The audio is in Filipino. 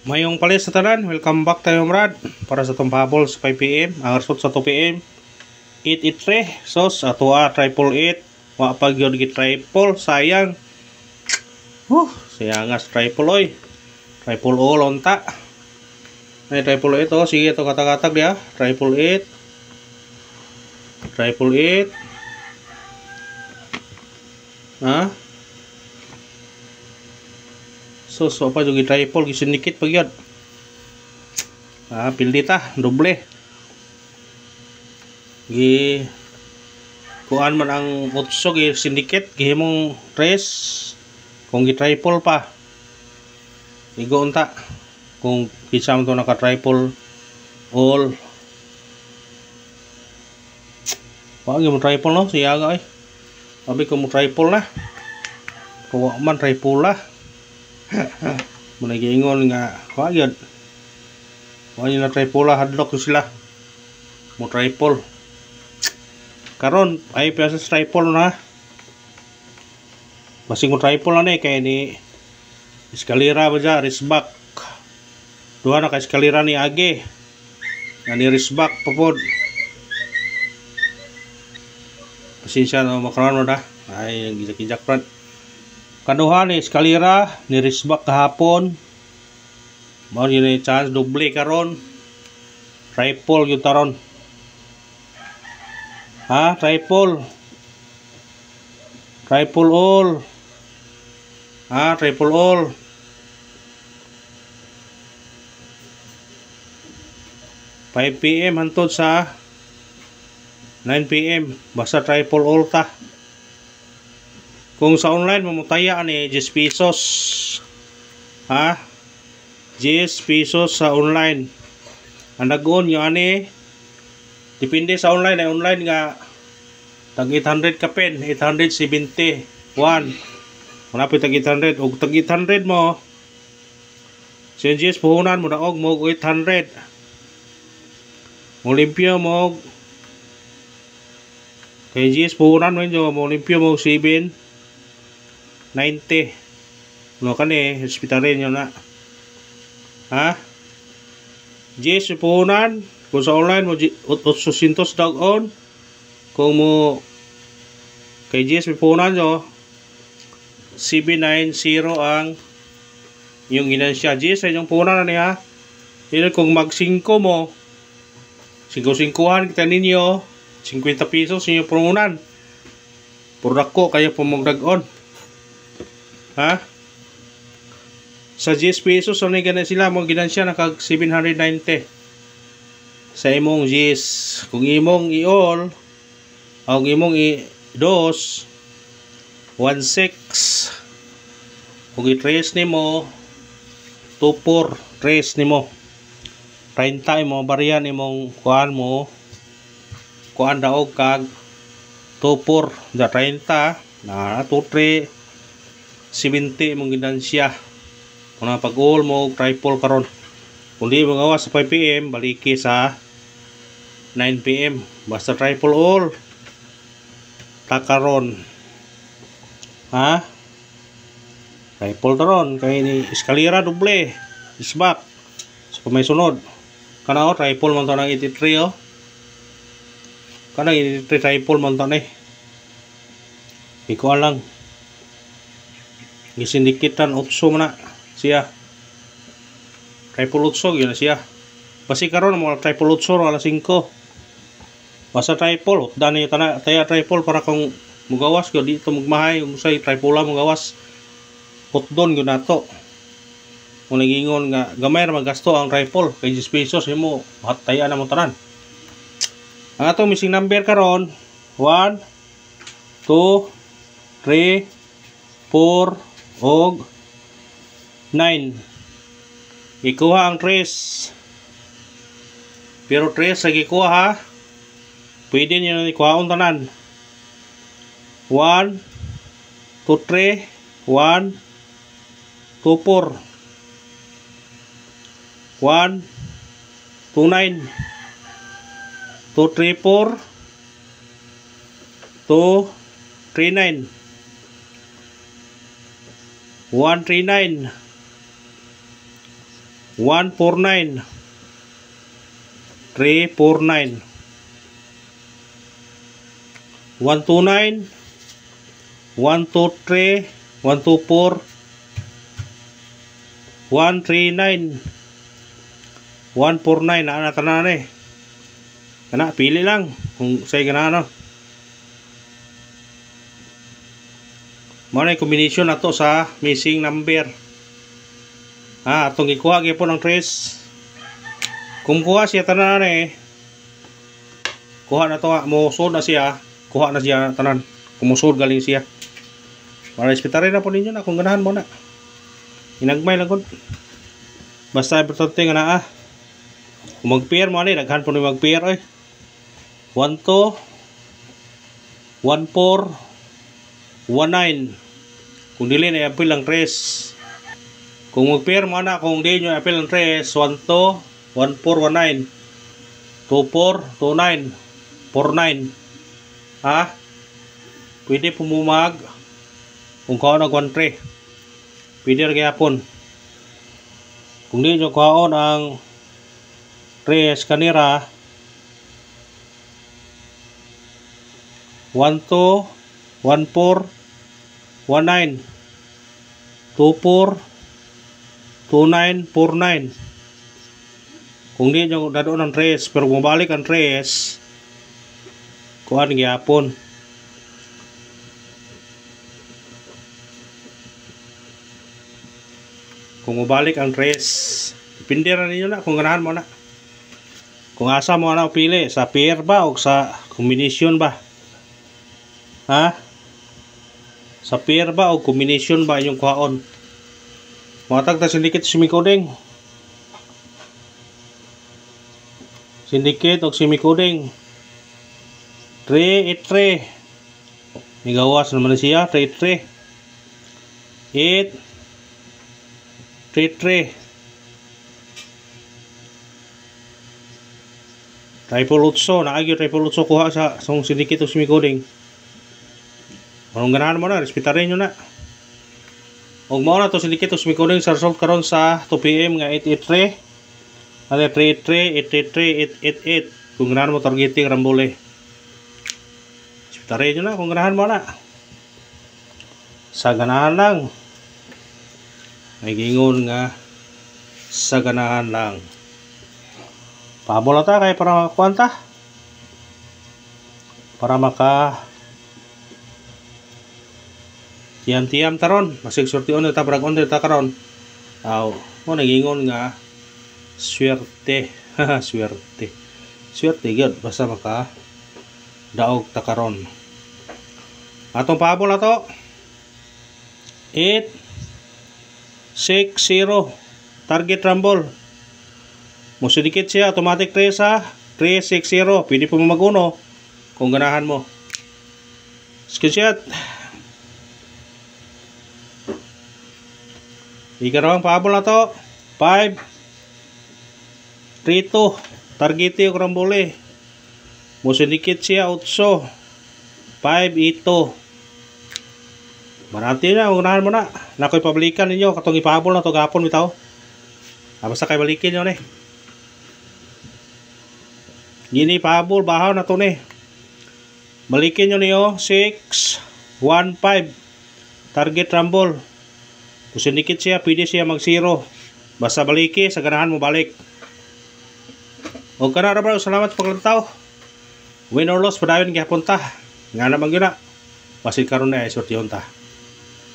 Mayong palis sa tanan, welcome back tayo Brad para sa itong habol sa 5pm, ang result sa 2pm 883, sos atua triple 8, wapag yun triple, sayang sayangas triple oy, triple o lonta ay triple 8 oh, sige ito katakatag dia, triple 8 ha so pa yung triple gisinikit pag yun pildita doble gi kuan man ang utso gi syndicate gihimong tres kung gi triple pa igo unta kung kisa mo to naka triple all wag mo triple no siya ga sabi ko mo triple na kuha man triple na muna giingon nga wag yun na triple hadlock sila mo triple karon ay piyasa triple na basing mo triple na kaya ni eskalera ba dyan risback duha na ka eskalera ni age nga ni risback papod pasensya na makaroon mo na ay gijak-gijak front kaduha ni eskalera ni risback kahapon mao yun yung chance doble karon triple yung taron triple all triple all (5pm) hantod sa 9pm basta triple all ta. Kung sa online mamutaya ni 10 pesos 10 pesos sa online ang nag-on nyo ani depende sa online ay online nga tag 800 ka pen 871 manapit tag 800 og tag 800 mo so yung 10 puhunan mo na og mo 800 mo limpyo mo kay 10 puhunan mo limpyo mo 790 no kani hospitarin yun na Jis puhunan kung sa online mo 800 dag-on kung mo kay Jis puhunan nyo 790 ang yung ginansya Jis sa inyong puhunan na niya yun kung mag 5 mo 5-5an kita ninyo 50 pesos yung puhunan puro ko kayo pumagdag-on sa 10 pesos so na sila mong ginansya nakag 790 sa imong 10 kung imong i-all o kung imong i-dos 1-6 kung i-trace nimo 2-4 trace nimo 30 mo bariyan imong kuan mo kuan daog kag 2-4 da 30 na 2-3 70 mong ginansya kung pag-all mo triple karon kung di mo gawa sa 5pm baliki sa 9pm basta triple all takaron triple taron kay ni eskalera doble isback so kung may sunod kana triple man to ng 83 kana 83 triple man to ni iko lang gisindikitan utso man na siya triple utso yun na siya basi karon mo triple utso wala 5 basta triple dani taya triple para kung mugawas ko dito magmahay kung say triple lang mugawas hotdon yun nato kung nagingon nga gamay na magasto ang triple kay 10 pesos mo taya na mo tanan ang atong missing number karon 1 2 3 4 og 9 ikuha ang 3 pero 3 sa gikuha pwede nyo na ikuhaon tanan 1 2 3 1 2 4 1 2 9 2 3 4 2 3 9 139 149 349 129 123 124 139 149 na tanan eh. Kana pili lang kung say ganano. Mao na combination nato sa missing number. Atong gikuha gyapon ang trace. Kung kuha siya tanan eh. Kuha na to mo sud na siya, kuha na siya tanan. Kumusod galing siya. Para ispitare na po ninyo na kung ganahan mo na. Inagmay lang gud. Basta importante nga naa. Kung mag-pair mo ani, daghan po ni mag-pair oy. 1 2 1 4 1 9. Kung dili na apil lang 3. Kung mag-pair mo na, kung di nyo apil lang 3, 1 2 1 4 1 9 2 4 2 9 4 9. Pwede pumumag kung kaon ang 1 3. Pwede rin gyapon. Kung di nyo kaon ang 3 kanira 1 2 1 4 1 9 2 4 2 9 4 9. Kung di nyo dadoon ang 3 pero bumalik ang 3, kuhan gyapon. Kung mabalik ang 3, depende na ninyo na kung ganahan mo na. Kung asa mo na pili, sa pair ba o sa combination ba? Sa pair ba o combination ba inyong kuhaon? Matag ta syndicate semi-coding. Syndicate o semi-coding. 3 8 3. Nigawas naman siya 3 3. 8 3 3. Triple utso, naagyo triple utso kuha sa syndicate o semi-coding. Anong ganahan mo na, respetarin nyo na. Huwag mo na to syndicate o semi-coding sa result karon sa 2 PM nga 883. Ano 383 883 888. Kung ganahan mo targeting rambole. Respetarin nyo na kung ganahan mo na. Sa ganahan lang. May gingon nga sa ganahan lang. Pabola ta kay para makakuanta. Para maka tiyam-tiyam taron. Masig sortion ta brag on ta karon. Mo nagingon nga swerte. Swerte. Swerte gyud basta maka daog ta karon. Atong pabola to 8 6 0 target rumble. Mo syndicate siya automatic 3 sa 3 6 0. Pwede po maguno kung ganahan mo. Screenshot. Ikarawang pahabol na to 5 3 2 target yung rambole. Mo syndicate siya 8 5 8 Marati na, unahan mo na. Nakoy pablikan ninyo, katong ipahabol na to gapon bitaw. Basta kay balikin nyo ni. Gini pahabol, bahaw na to ni. Balikin nyo niyo, 6 1 5 target rumble. Kung sindikit siya, pwede siya mag 0. Basta baliki, sa ganahan mo balik. O ka na bro, salamat sa paglantaw. Win or loss, padayon gihapon ta. Nga naman yun na. Basit karon na, sortihon ta.